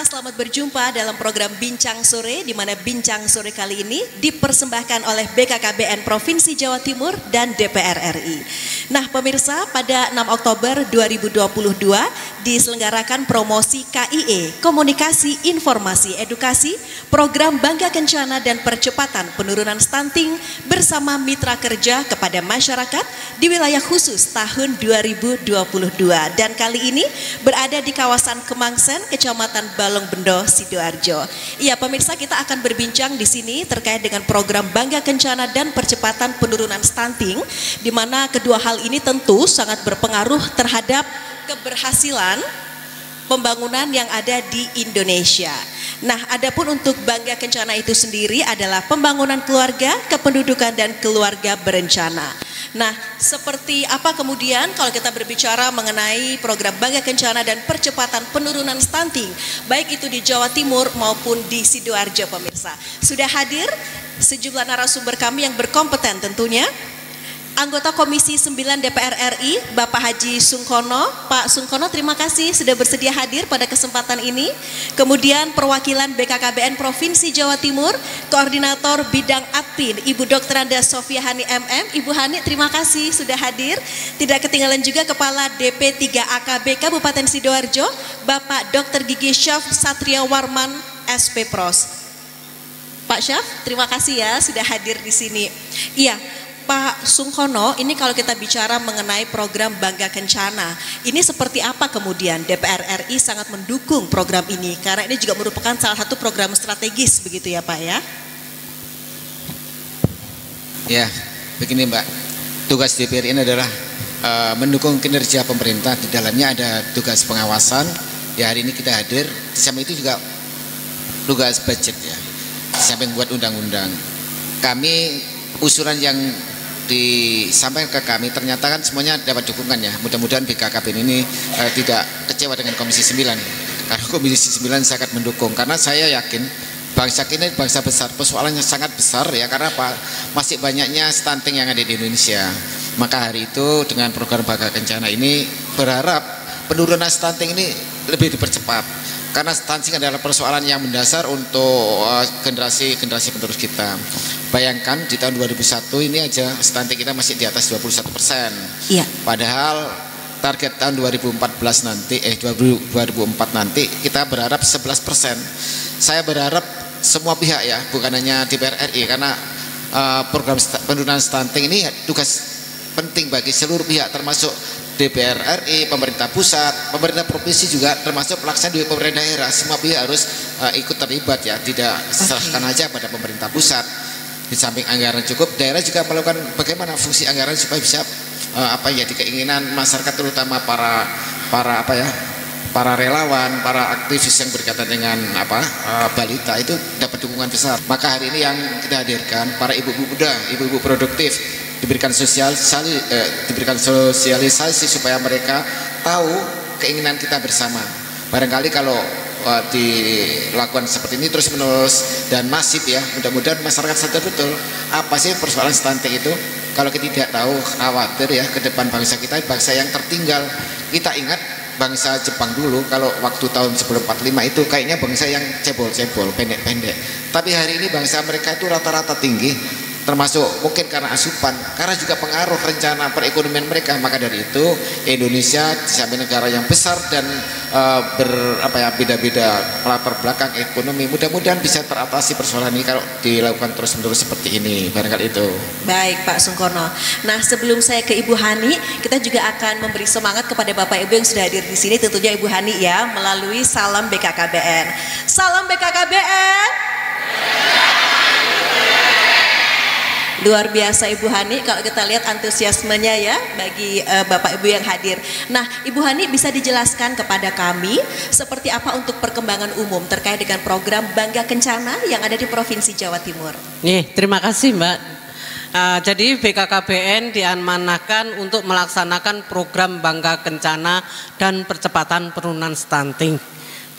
selamat berjumpa dalam program Bincang Sore, di mana Bincang Sore kali ini dipersembahkan oleh BKKBN Provinsi Jawa Timur dan DPR RI. Nah pemirsa, pada 6 Oktober 2022 diselenggarakan promosi KIE, Komunikasi Informasi Edukasi, Program Bangga Kencana dan Percepatan Penurunan Stunting bersama mitra kerja kepada masyarakat di wilayah khusus tahun 2022. Dan kali ini berada di kawasan Kemangsen, Kecamatan Balongbendo, Sidoarjo. Iya pemirsa, kita akan berbincang di sini terkait dengan program Bangga Kencana dan Percepatan Penurunan Stunting, di mana kedua hal ini tentu sangat berpengaruh terhadap keberhasilan pembangunan yang ada di Indonesia. Nah, adapun untuk Bangga Kencana itu sendiri adalah pembangunan keluarga, kependudukan dan keluarga berencana. Nah, seperti apa kemudian kalau kita berbicara mengenai program Bangga Kencana dan Percepatan Penurunan Stunting, baik itu di Jawa Timur maupun di Sidoarjo pemirsa. Sudah hadir sejumlah narasumber kami yang berkompeten tentunya. Anggota Komisi 9 DPR RI, Bapak Haji Sungkono. Pak Sungkono, terima kasih sudah bersedia hadir pada kesempatan ini. Kemudian perwakilan BKKBN Provinsi Jawa Timur, Koordinator Bidang Admin, Ibu Dr. Anda Sofia Hani MM. Ibu Hani, terima kasih sudah hadir. Tidak ketinggalan juga Kepala DP3AKB Kabupaten Sidoarjo, Bapak Dr. Gigi Syaf Satria Warman, SP Pros. Pak Syaf, terima kasih ya sudah hadir di sini. Iya. Pak Sungkono, ini kalau kita bicara mengenai program Bangga Kencana, ini seperti apa kemudian DPR RI sangat mendukung program ini? Karena ini juga merupakan salah satu program strategis begitu ya Pak ya? Ya, begini Mbak, tugas DPR ini adalah mendukung kinerja pemerintah. Di dalamnya ada tugas pengawasan, ya hari ini kita hadir, di samping itu juga tugas budget ya, di samping buat undang-undang. Kami usulan yang disampaikan ke kami ternyata kan semuanya dapat dukungan ya. Mudah-mudahan BKKBN ini tidak kecewa dengan Komisi 9, karena Komisi 9 sangat mendukung, karena saya yakin bangsa ini bangsa besar, persoalannya sangat besar ya, karena apa? Masih banyaknya stunting yang ada di Indonesia. Maka hari itu dengan program Bangga Kencana ini berharap penurunan stunting ini lebih dipercepat, karena stunting adalah persoalan yang mendasar untuk generasi penerus kita. Bayangkan di tahun 2001 ini aja stunting kita masih di atas 21%. Iya. Padahal target tahun 2014 nanti 2004 nanti kita berharap 11%. Saya berharap semua pihak ya, bukan hanya DPR RI, karena program penurunan stunting ini tugas penting bagi seluruh pihak, termasuk DPR RI, pemerintah pusat, pemerintah provinsi juga, termasuk pelaksana di pemerintah daerah. Semua pihak harus ikut terlibat ya, tidak serahkan aja pada pemerintah pusat. Di samping anggaran cukup, daerah juga melakukan bagaimana fungsi anggaran supaya bisa di keinginan masyarakat, terutama para relawan, para aktivis yang berkaitan dengan balita itu dapat dukungan besar. Maka hari ini yang kita hadirkan para ibu-ibu muda, ibu-ibu produktif, diberikan sosialisasi supaya mereka tahu keinginan kita bersama. Barangkali kalau dilakukan seperti ini terus menerus dan masif ya, mudah-mudahan masyarakat sadar betul apa sih persoalan stunting itu. Kalau kita tidak tahu, khawatir ya ke depan bangsa kita, bangsa yang tertinggal. Kita ingat bangsa Jepang dulu, kalau waktu tahun sebelum 45 itu kayaknya bangsa yang cebol-cebol, pendek-pendek. Tapi hari ini bangsa mereka itu rata-rata tinggi, termasuk mungkin karena asupan, karena juga pengaruh rencana perekonomian mereka. Maka dari itu Indonesia di samping negara yang besar dan beda-beda latar belakang ekonomi, mudah-mudahan bisa teratasi persoalan ini kalau dilakukan terus-menerus seperti ini. Barangkali itu. Baik Pak Sungkono. Nah sebelum saya ke Ibu Hani, kita juga akan memberi semangat kepada Bapak Ibu yang sudah hadir di sini, tentunya Ibu Hani ya, melalui salam BKKBN. Salam BKKBN. Luar biasa Ibu Hani, kalau kita lihat antusiasmenya ya bagi Bapak Ibu yang hadir. Nah Ibu Hani, bisa dijelaskan kepada kami seperti apa untuk perkembangan umum terkait dengan program Bangga Kencana yang ada di Provinsi Jawa Timur? Terima kasih Mbak. Jadi BKKBN diamanahkan untuk melaksanakan program Bangga Kencana dan Percepatan Penurunan Stunting.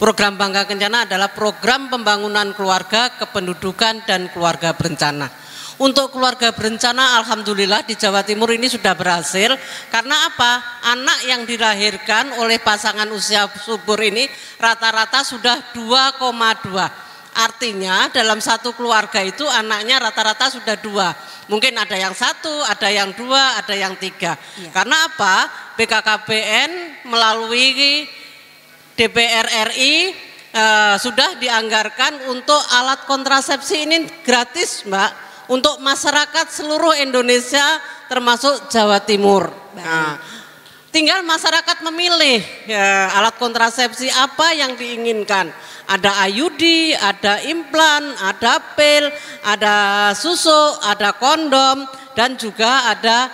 Program Bangga Kencana adalah program pembangunan keluarga, kependudukan dan keluarga berencana. Untuk keluarga berencana alhamdulillah di Jawa Timur ini sudah berhasil. Karena apa? Anak yang dilahirkan oleh pasangan usia subur ini rata-rata sudah 2,2. Artinya dalam satu keluarga itu anaknya rata-rata sudah 2. Mungkin ada yang 1, ada yang 2, ada yang 3. Karena apa? BKKBN melalui DPR RI sudah dianggarkan untuk alat kontrasepsi ini gratis, Mbak, untuk masyarakat seluruh Indonesia termasuk Jawa Timur. Nah, tinggal masyarakat memilih alat kontrasepsi apa yang diinginkan. Ada IUD, ada implan, ada pil, ada susu, ada kondom, dan juga ada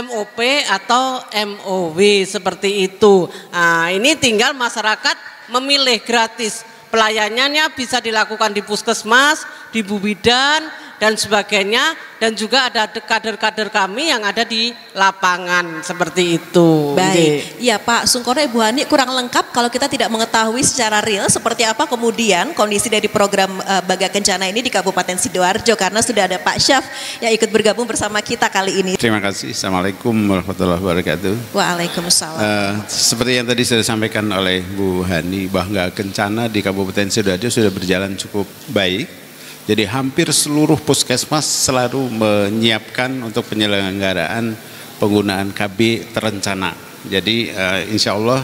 MOP atau MOW seperti itu. Nah, ini tinggal masyarakat memilih gratis. Pelayanannya bisa dilakukan di puskesmas, di Bubidan, dan sebagainya, dan juga ada kader-kader kami yang ada di lapangan seperti itu. Baik, iya Pak Sungkono, Ibu Hani, kurang lengkap kalau kita tidak mengetahui secara real seperti apa kemudian kondisi dari program Bangga Kencana ini di Kabupaten Sidoarjo, karena sudah ada Pak Syaf yang ikut bergabung bersama kita kali ini. Terima kasih. Assalamualaikum warahmatullahi wabarakatuh. Waalaikumsalam. Seperti yang tadi sudah disampaikan oleh Bu Hani, Bangga Kencana di Kabupaten Sidoarjo sudah berjalan cukup baik. Jadi hampir seluruh puskesmas selalu menyiapkan untuk penyelenggaraan penggunaan KB terencana. Jadi insya Allah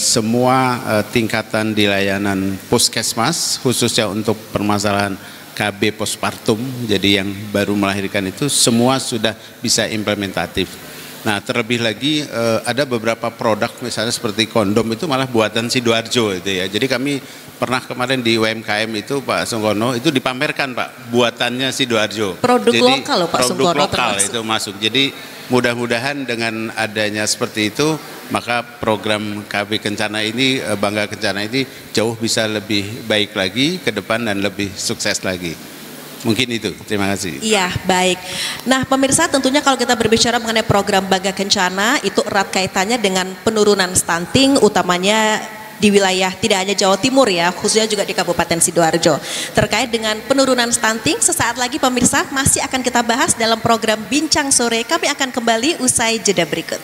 semua tingkatan di layanan puskesmas khususnya untuk permasalahan KB postpartum, jadi yang baru melahirkan itu semua sudah bisa implementatif. Nah, terlebih lagi ada beberapa produk misalnya seperti kondom itu malah buatan Sidoarjo itu ya. Jadi kami pernah kemarin di UMKM itu Pak Sungkono itu dipamerkan Pak, buatannya Sidoarjo. Produk jadi, lokal loh Pak Sungkono. Produk lokal itu masuk. Jadi mudah-mudahan dengan adanya seperti itu maka program KB Kencana ini, Bangga Kencana ini jauh bisa lebih baik lagi ke depan dan lebih sukses lagi. Mungkin itu, terima kasih. Iya, baik. Nah, pemirsa, tentunya kalau kita berbicara mengenai program Bangga Kencana itu erat kaitannya dengan penurunan stunting, utamanya di wilayah tidak hanya Jawa Timur ya, khususnya juga di Kabupaten Sidoarjo. Terkait dengan penurunan stunting, sesaat lagi pemirsa masih akan kita bahas dalam program Bincang Sore. Kami akan kembali usai jeda berikut.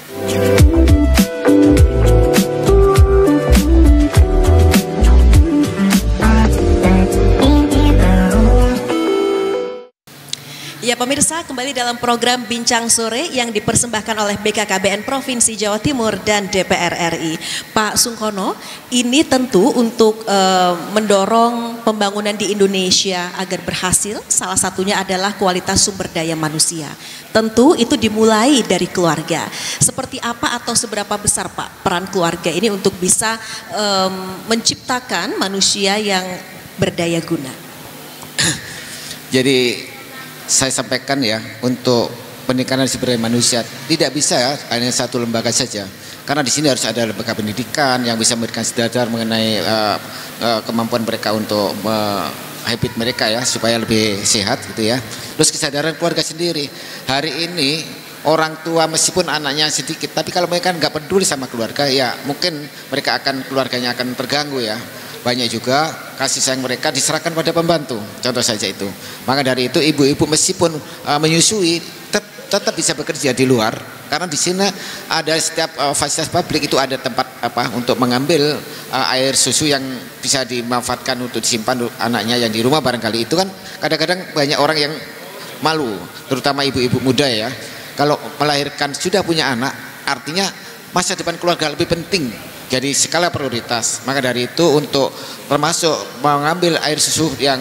Ya pemirsa, kembali dalam program Bincang Sore yang dipersembahkan oleh BKKBN Provinsi Jawa Timur dan DPR RI. Pak Sungkono, ini tentu untuk mendorong pembangunan di Indonesia agar berhasil, salah satunya adalah kualitas sumber daya manusia. Tentu itu dimulai dari keluarga. Seperti apa atau seberapa besar Pak peran keluarga ini untuk bisa menciptakan manusia yang berdaya guna? Jadi saya sampaikan ya, untuk peningkatan sumber daya manusia tidak bisa ya hanya satu lembaga saja, karena di sini harus ada lembaga pendidikan yang bisa memberikan standar mengenai kemampuan mereka untuk habit mereka ya supaya lebih sehat gitu ya. Terus kesadaran keluarga sendiri. Hari ini orang tua meskipun anaknya sedikit, tapi kalau mereka nggak peduli sama keluarga ya mungkin keluarganya akan terganggu ya. Banyak juga kasih sayang mereka diserahkan pada pembantu, contoh saja itu. Maka dari itu ibu-ibu meskipun menyusui tetap bisa bekerja di luar, karena di sini ada setiap fasilitas publik itu ada tempat untuk mengambil air susu yang bisa dimanfaatkan untuk disimpan anaknya yang di rumah. Barangkali itu kan kadang-kadang banyak orang yang malu, terutama ibu-ibu muda ya, kalau melahirkan sudah punya anak, artinya masa depan keluarga lebih penting. Jadi skala prioritas. Maka dari itu untuk termasuk mengambil air susu yang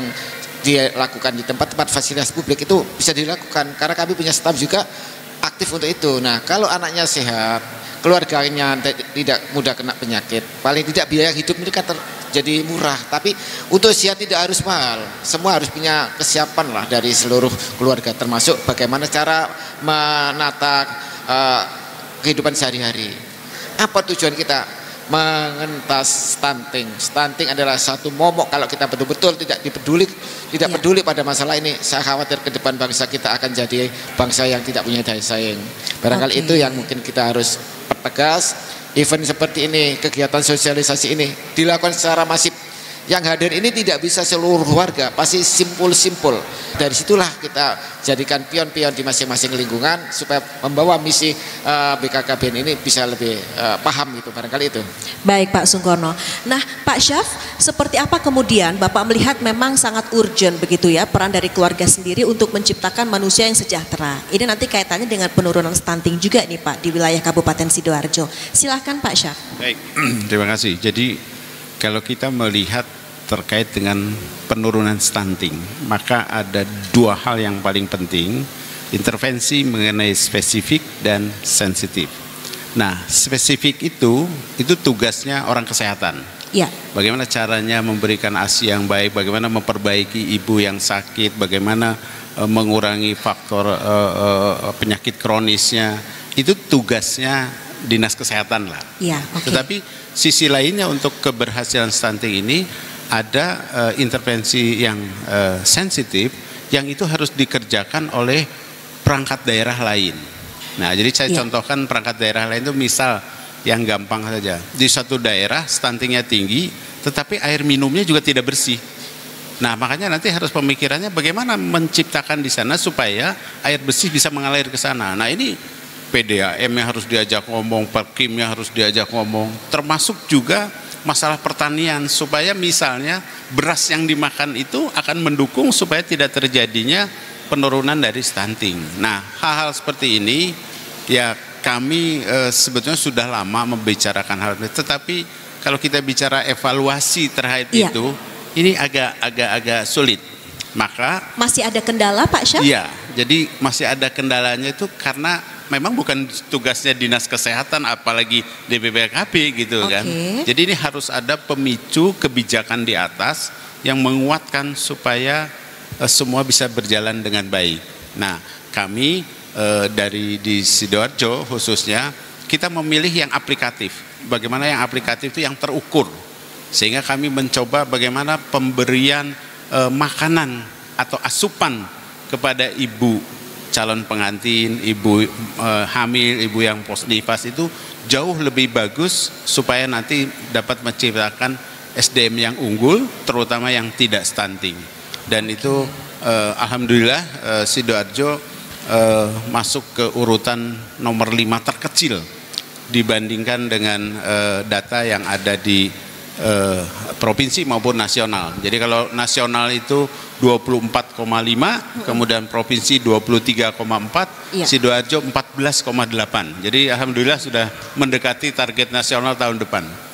dilakukan di tempat-tempat fasilitas publik itu bisa dilakukan, karena kami punya staf juga aktif untuk itu. Nah, kalau anaknya sehat, keluarganya tidak mudah kena penyakit, paling tidak biaya hidup mereka jadi murah. Tapi untuk sehat tidak harus mahal, semua harus punya kesiapan lah dari seluruh keluarga, termasuk bagaimana cara menata kehidupan sehari-hari. Apa tujuan kita mengentas stunting? Stunting adalah satu momok kalau kita betul-betul tidak peduli pada masalah ini. Saya khawatir ke depan bangsa kita akan jadi bangsa yang tidak punya daya saing. Barangkali itu yang mungkin kita harus pertegas. Event seperti ini, kegiatan sosialisasi ini dilakukan secara masif. Yang hadir ini tidak bisa seluruh warga, pasti simpul-simpul. Dari situlah kita jadikan pion-pion di masing-masing lingkungan supaya membawa misi BKKBN ini bisa lebih paham gitu, barangkali itu. Baik Pak Sungkono. Nah Pak Syaf, seperti apa kemudian Bapak melihat memang sangat urgent begitu ya peran dari keluarga sendiri untuk menciptakan manusia yang sejahtera. Ini nanti kaitannya dengan penurunan stunting juga nih Pak di wilayah Kabupaten Sidoarjo. Silahkan Pak Syaf. Baik, terima kasih. Jadi kalau kita melihat terkait dengan penurunan stunting, maka ada dua hal yang paling penting, intervensi mengenai spesifik dan sensitif. Nah, spesifik itu tugasnya orang kesehatan. Ya. Bagaimana caranya memberikan ASI yang baik, bagaimana memperbaiki ibu yang sakit, bagaimana mengurangi faktor penyakit kronisnya, itu tugasnya dinas kesehatan lah. Ya, okay. Tetapi sisi lainnya untuk keberhasilan stunting ini ada intervensi yang sensitif yang itu harus dikerjakan oleh perangkat daerah lain. Nah, jadi saya contohkan perangkat daerah lain itu misal yang gampang saja. Di satu daerah stuntingnya tinggi, tetapi air minumnya juga tidak bersih. Nah, makanya nanti harus pemikirannya bagaimana menciptakan di sana supaya air bersih bisa mengalir ke sana. Nah, ini PDAM-nya harus diajak ngomong, Perkimnya harus diajak ngomong, termasuk juga masalah pertanian supaya misalnya beras yang dimakan itu akan mendukung supaya tidak terjadinya penurunan dari stunting. Nah, hal-hal seperti ini ya kami sebetulnya sudah lama membicarakan hal ini, tetapi kalau kita bicara evaluasi terkait itu ini agak sulit. Maka masih ada kendala Pak Syaf? Iya, jadi masih ada kendalanya itu karena memang bukan tugasnya dinas kesehatan apalagi DPPKB gitu kan. Jadi ini harus ada pemicu kebijakan di atas yang menguatkan supaya semua bisa berjalan dengan baik. Nah, kami di Sidoarjo khususnya kita memilih yang aplikatif. Bagaimana yang aplikatif itu yang terukur. Sehingga kami mencoba bagaimana pemberian makanan atau asupan kepada ibu calon pengantin, ibu hamil, ibu yang posnifas itu jauh lebih bagus supaya nanti dapat menciptakan SDM yang unggul, terutama yang tidak stunting. Dan itu alhamdulillah Sidoarjo masuk ke urutan nomor 5 terkecil dibandingkan dengan data yang ada di provinsi maupun nasional. Jadi kalau nasional itu 24,5, kemudian provinsi 23,4, Sidoarjo 14,8. Jadi alhamdulillah sudah mendekati target nasional tahun depan.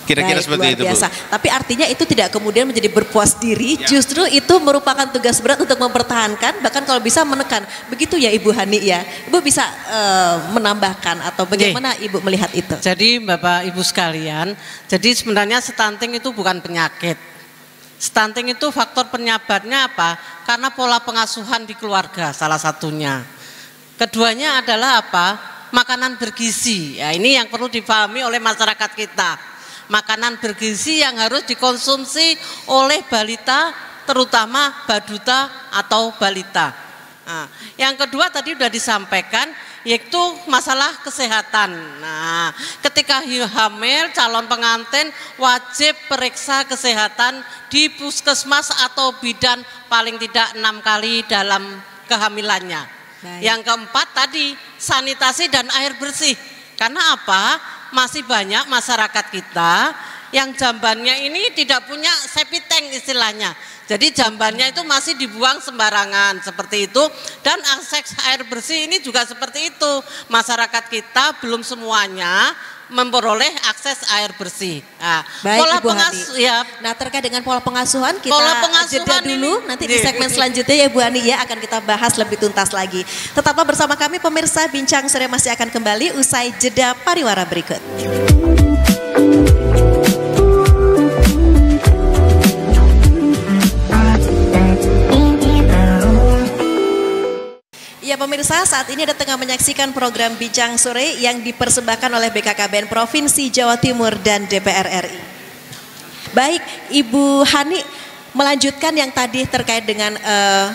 Kira-kira seperti itu, Bu. Tapi artinya itu tidak kemudian menjadi berpuas diri, justru itu merupakan tugas berat untuk mempertahankan, bahkan kalau bisa menekan. Begitu ya Ibu Hani ya. Ibu bisa menambahkan atau bagaimana Ibu melihat itu? Jadi Bapak Ibu sekalian, jadi sebenarnya stunting itu bukan penyakit. Stunting itu faktor penyebabnya apa? Karena pola pengasuhan di keluarga salah satunya. Keduanya adalah apa? Makanan bergizi. Ya, ini yang perlu dipahami oleh masyarakat kita. Makanan bergizi yang harus dikonsumsi oleh balita, terutama baduta atau balita. Nah, yang kedua tadi sudah disampaikan, yaitu masalah kesehatan. Nah, ketika hamil, calon pengantin wajib periksa kesehatan di puskesmas atau bidan paling tidak 6 kali dalam kehamilannya. Yang keempat tadi sanitasi dan air bersih. Karena apa? Masih banyak masyarakat kita yang jambannya ini tidak punya septic tank istilahnya. Jadi jambannya itu masih dibuang sembarangan seperti itu, dan akses air bersih ini juga seperti itu. Masyarakat kita belum semuanya memperoleh akses air bersih. Nah, baik, pola Ibu pengasuhan ya. Nah, terkait dengan pola pengasuhan kita jeda dulu, nanti di segmen selanjutnya ya Bu Ani ya akan kita bahas lebih tuntas lagi. Tetaplah bersama kami pemirsa, Bincang Sore masih akan kembali usai jeda pariwara berikut. Ya pemirsa, saat ini Anda tengah menyaksikan program Bincang Sore yang dipersembahkan oleh BKKBN Provinsi Jawa Timur dan DPR RI. Baik, Ibu Hani melanjutkan yang tadi terkait dengan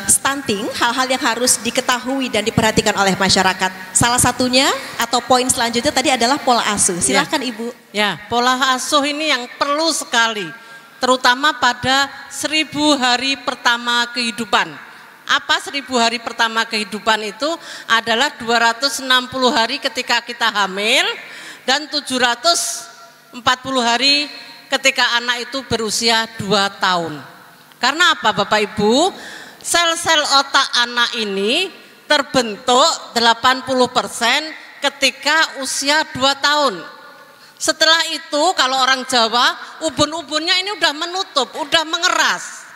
stunting, hal-hal yang harus diketahui dan diperhatikan oleh masyarakat. Salah satunya atau poin selanjutnya tadi adalah pola asuh. Silahkan Ibu. Ya, pola asuh ini yang perlu sekali terutama pada 1000 hari pertama kehidupan. Apa 1000 hari pertama kehidupan itu? Adalah 260 hari ketika kita hamil dan 740 hari ketika anak itu berusia 2 tahun. Karena apa Bapak Ibu? Sel-sel otak anak ini terbentuk 80% ketika usia 2 tahun. Setelah itu kalau orang Jawa, ubun-ubunnya ini udah menutup, udah mengeras.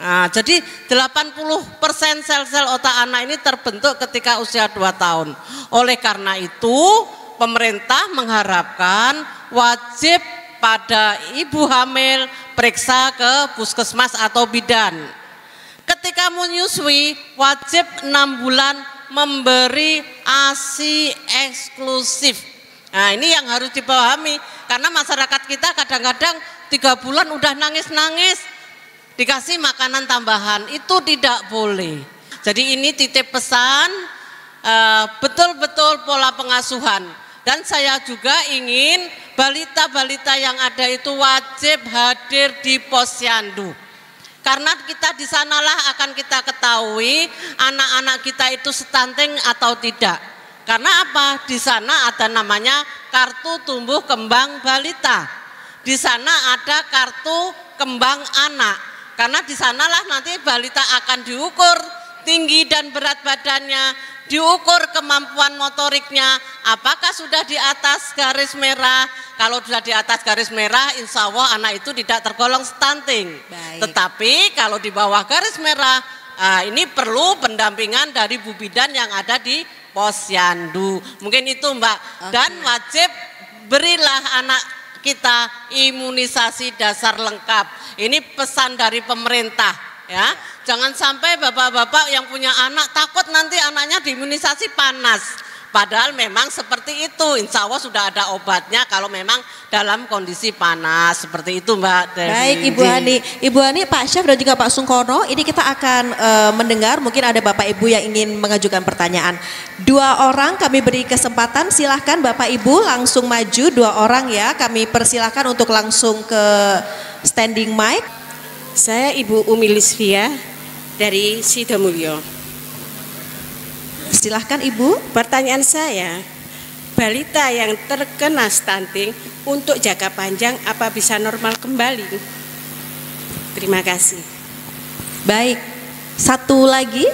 Nah, jadi 80% sel-sel otak anak ini terbentuk ketika usia 2 tahun. Oleh karena itu, pemerintah mengharapkan wajib pada ibu hamil periksa ke puskesmas atau bidan. Ketika menyusui, wajib 6 bulan memberi ASI eksklusif. Nah, ini yang harus dipahami, karena masyarakat kita kadang-kadang 3 bulan udah nangis-nangis, dikasih makanan tambahan, itu tidak boleh. Jadi ini titip pesan, betul-betul pola pengasuhan. Dan saya juga ingin balita-balita yang ada itu wajib hadir di posyandu. Karena kita di sanalah akan kita ketahui anak-anak kita itu stunting atau tidak. Karena apa? Di sana ada namanya kartu tumbuh kembang balita. Di sana ada kartu kembang anak. Karena di sanalah nanti balita akan diukur tinggi dan berat badannya, diukur kemampuan motoriknya, apakah sudah di atas garis merah. Kalau sudah di atas garis merah, insya Allah anak itu tidak tergolong stunting. Baik. Tetapi kalau di bawah garis merah, ini perlu pendampingan dari Bu Bidan yang ada di posyandu. Mungkin itu Mbak. Dan wajib berilah anak kita imunisasi dasar lengkap. Ini pesan dari pemerintah, ya. Jangan sampai bapak-bapak yang punya anak takut nanti anaknya diimunisasi panas. Padahal memang seperti itu, insya Allah sudah ada obatnya kalau memang dalam kondisi panas, seperti itu Mbak Devi. Baik Ibu Hani, Pak Syaf dan juga Pak Sungkono, ini kita akan mendengar, mungkin ada Bapak Ibu yang ingin mengajukan pertanyaan. 2 orang kami beri kesempatan, silahkan Bapak Ibu langsung maju, 2 orang ya, kami persilahkan untuk langsung ke standing mic. Saya Ibu Umi Lisvia dari Sidomulyo. Silahkan Ibu. Pertanyaan saya, balita yang terkena stunting untuk jangka panjang apa bisa normal kembali? Terima kasih. Baik, satu lagi.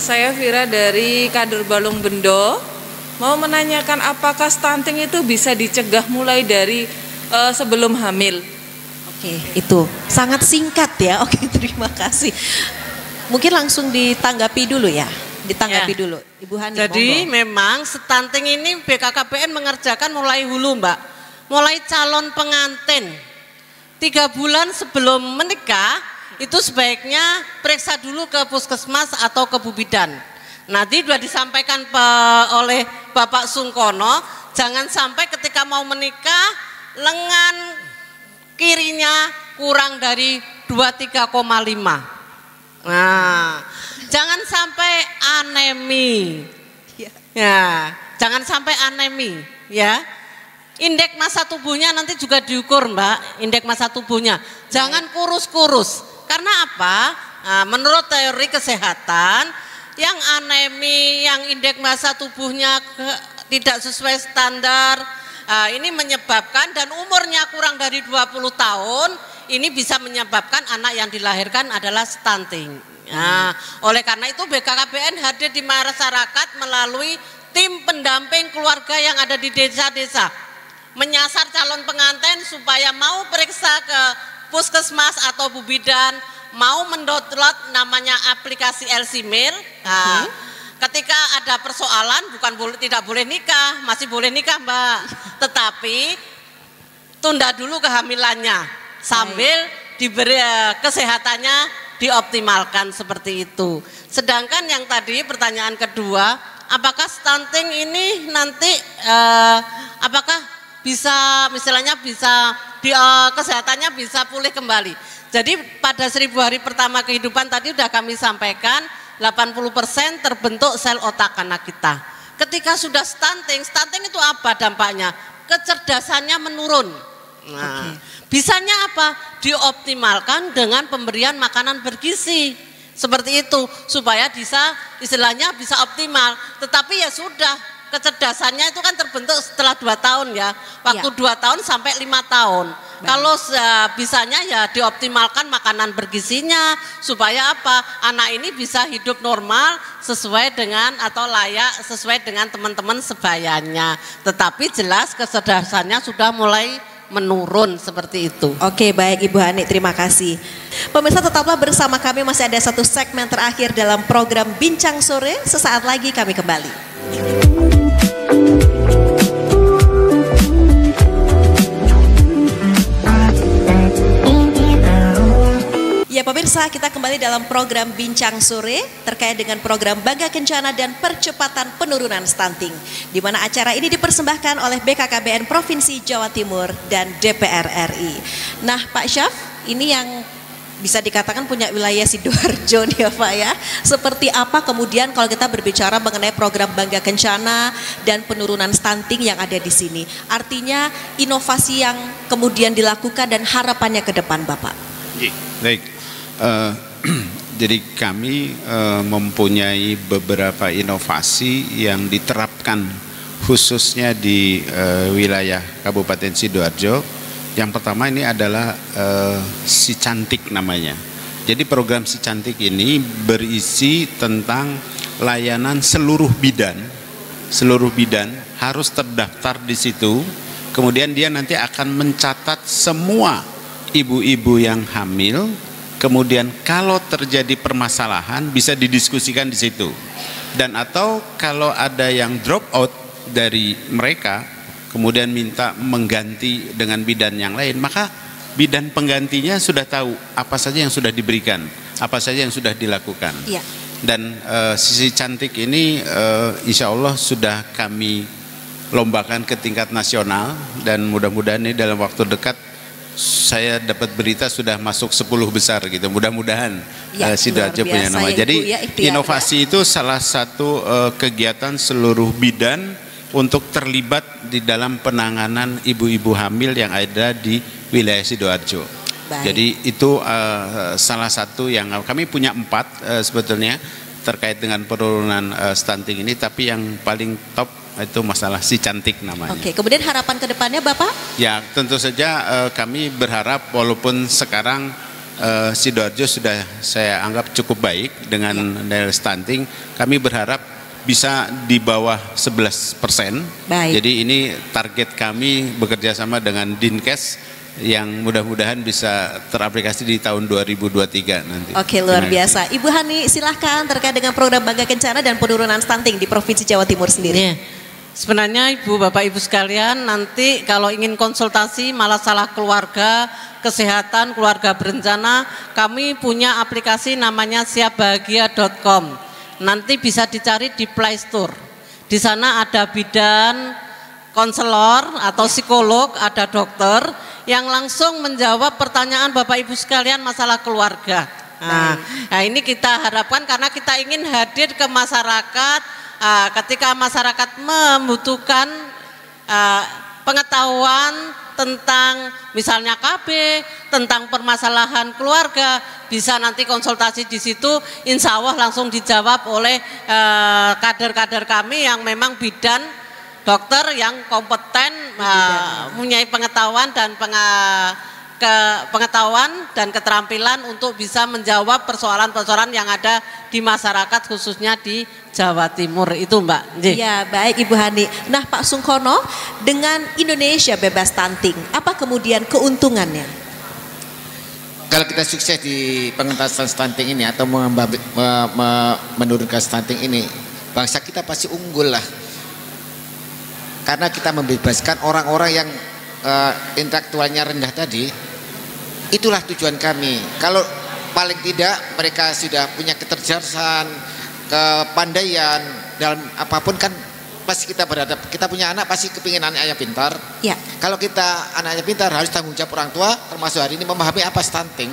Saya Vira dari Kadur Balung Bendo. Mau menanyakan apakah stunting itu bisa dicegah mulai dari sebelum hamil? Oke, itu sangat singkat ya. Oke, terima kasih. Mungkin langsung ditanggapi dulu ya. Dulu, Ibu Hani. Jadi monggo. memang stunting ini BKKBN mengerjakan mulai hulu Mbak. Mulai calon pengantin 3 bulan sebelum menikah itu sebaiknya periksa dulu ke puskesmas atau ke Bu Bidan. Nanti sudah disampaikan oleh Bapak Sungkono, jangan sampai ketika mau menikah lengan kirinya kurang dari 23,5. Nah, jangan sampai anemi. Ya, jangan sampai anemi ya. Indeks massa tubuhnya nanti juga diukur Mbak, indeks massa tubuhnya. Jangan kurus-kurus. Karena apa? Nah, menurut teori kesehatan, yang anemi, yang indeks massa tubuhnya tidak sesuai standar, ini menyebabkan, dan umurnya kurang dari 20 tahun, ini bisa menyebabkan anak yang dilahirkan adalah stunting. Nah, oleh karena itu BKKBN hadir di masyarakat melalui tim pendamping keluarga yang ada di desa-desa, menyasar calon pengantin supaya mau periksa ke puskesmas atau Bu Bidan, mau mendownload namanya aplikasi LCMIL. Nah, ketika ada persoalan tidak boleh nikah, masih boleh nikah Mbak, tetapi tunda dulu kehamilannya sambil diberi kesehatannya dioptimalkan seperti itu. Sedangkan yang tadi pertanyaan kedua, apakah stunting ini nanti apakah bisa misalnya bisa kesehatannya bisa pulih kembali. Jadi pada 1000 hari pertama kehidupan tadi sudah kami sampaikan 80% terbentuk sel otak anak kita. Ketika sudah stunting itu apa dampaknya? Kecerdasannya menurun. Nah, bisanya apa? Dioptimalkan dengan pemberian makanan bergizi. Seperti itu supaya bisa istilahnya bisa optimal. Tetapi ya sudah, kecerdasannya itu kan terbentuk setelah 2 tahun ya. Waktu 2 tahun sampai 5 tahun. Kalau bisanya ya dioptimalkan makanan bergizinya supaya apa? Anak ini bisa hidup normal sesuai dengan atau layak sesuai dengan teman-teman sebayanya. Tetapi jelas kecerdasannya sudah mulai menurun seperti itu. Oke, baik Ibu Hani, terima kasih. Pemirsa tetaplah bersama kami, masih ada satu segmen terakhir dalam program Bincang Sore. Sesaat lagi kami kembali. Ya pemirsa, kita kembali dalam program Bincang Sore terkait dengan program Bangga Kencana dan Percepatan Penurunan Stunting, di mana acara ini dipersembahkan oleh BKKBN Provinsi Jawa Timur dan DPR RI. Nah Pak Syaf, ini yang bisa dikatakan punya wilayah Sidoarjo nih ya Pak ya. Seperti apa kemudian kalau kita berbicara mengenai program Bangga Kencana dan penurunan stunting yang ada di sini? Artinya inovasi yang kemudian dilakukan dan harapannya ke depan Bapak. Baik. Jadi kami mempunyai beberapa inovasi yang diterapkan khususnya di wilayah Kabupaten Sidoarjo. Yang pertama ini adalah Si Cantik namanya. Jadi program Si Cantik ini berisi tentang layanan seluruh bidan harus terdaftar di situ. Kemudian dia nanti akan mencatat semua ibu-ibu yang hamil. Kemudian kalau terjadi permasalahan bisa didiskusikan di situ. Dan atau kalau ada yang drop out dari mereka kemudian minta mengganti dengan bidan yang lain, maka bidan penggantinya sudah tahu apa saja yang sudah diberikan, apa saja yang sudah dilakukan. Ya. Dan Si Cantik ini insya Allah sudah kami lombakan ke tingkat nasional dan mudah-mudahan ini dalam waktu dekat saya dapat berita sudah masuk 10 besar gitu. Mudah-mudahan Sidoarjo punya nama. Ya, jadi inovasi itu salah satu kegiatan seluruh bidan untuk terlibat di dalam penanganan ibu-ibu hamil yang ada di wilayah Sidoarjo. Baik. Jadi itu salah satu yang kami punya 4 sebetulnya terkait dengan penurunan stunting ini, tapi yang paling top itu masalah Si Cantik namanya. Oke, kemudian harapan ke depannya Bapak? Ya, tentu saja kami berharap walaupun sekarang Sidoarjo sudah saya anggap cukup baik dengan nilai stunting, kami berharap bisa di bawah 11%. Baik. Jadi ini target kami bekerja sama dengan Dinkes yang mudah-mudahan bisa teraplikasi di tahun 2023 nanti. Oke, luar biasa. Ibu Hani, silahkan terkait dengan program Bangga Kencana dan penurunan stunting di Provinsi Jawa Timur sendiri. Yeah. Sebenarnya Ibu, Bapak, Ibu sekalian, nanti kalau ingin konsultasi masalah keluarga, kesehatan, keluarga berencana, kami punya aplikasi namanya siapbahagia.com. Nanti bisa dicari di Play Store. Di sana ada bidan, konselor atau psikolog, ada dokter yang langsung menjawab pertanyaan Bapak Ibu sekalian masalah keluarga. Nah, ini kita harapkan karena kita ingin hadir ke masyarakat. Ketika masyarakat membutuhkan pengetahuan tentang misalnya KB, tentang permasalahan keluarga, bisa nanti konsultasi di situ, insya Allah langsung dijawab oleh kader-kader kami yang memang bidan, dokter yang kompeten, mempunyai pengetahuan dan keterampilan untuk bisa menjawab persoalan-persoalan yang ada di masyarakat khususnya di Jawa Timur itu Mbak. Ya, baik Ibu Hani. Nah Pak Sungkono, dengan Indonesia bebas stunting, apa kemudian keuntungannya? Kalau kita sukses di pengentasan stunting ini atau menurunkan stunting ini, bangsa kita pasti unggul lah. Karena kita membebaskan orang-orang yang intelektualnya rendah tadi. Itulah tujuan kami. Kalau paling tidak mereka sudah punya kecerdasan, kepandaian dalam apapun, kan pasti kita berhadap, kita punya anak pasti kepingin anaknya pintar. Ya. Kalau kita anaknya pintar harus tanggung jawab orang tua, termasuk hari ini memahami apa stunting,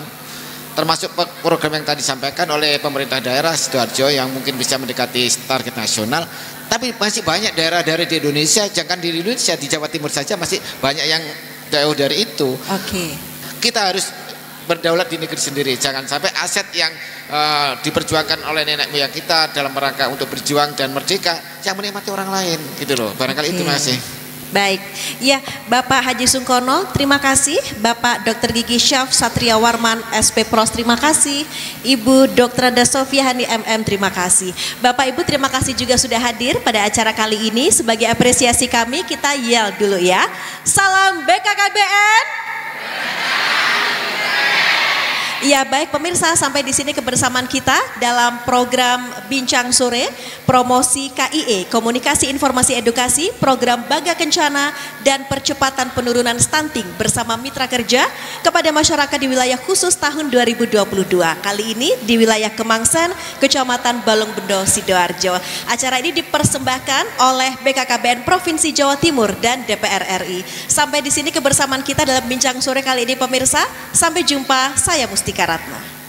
termasuk program yang tadi disampaikan oleh pemerintah daerah Sidoarjo yang mungkin bisa mendekati target nasional. Tapi masih banyak daerah-daerah di Indonesia, jangan di Indonesia, di Jawa Timur saja masih banyak yang Jauh dari itu. Oke. Kita harus berdaulat di negeri sendiri. Jangan sampai aset yang diperjuangkan oleh nenek moyang kita dalam rangka untuk berjuang dan merdeka yang menikmati orang lain, gitu loh. Barangkali itu masih. Baik, ya Bapak Haji Sungkono, terima kasih. Bapak Dr. Gigi Syaf Satria Warman, SP Pros, terima kasih. Ibu Dr. Ada Sofia Hani MM, terima kasih. Bapak Ibu, terima kasih juga sudah hadir pada acara kali ini. Sebagai apresiasi kami, kita yel dulu ya. Salam BKKBN. Ya baik pemirsa, sampai di sini kebersamaan kita dalam program Bincang Sore, promosi KIE, Komunikasi Informasi Edukasi, program Bangga Kencana dan percepatan penurunan stunting bersama mitra kerja kepada masyarakat di wilayah khusus tahun 2022. Kali ini di wilayah Kemangsen, Kecamatan Balongbendo, Sidoarjo. Acara ini dipersembahkan oleh BKKBN Provinsi Jawa Timur dan DPR RI. Sampai di sini kebersamaan kita dalam Bincang Sore kali ini pemirsa. Sampai jumpa, saya Mustika Ratna.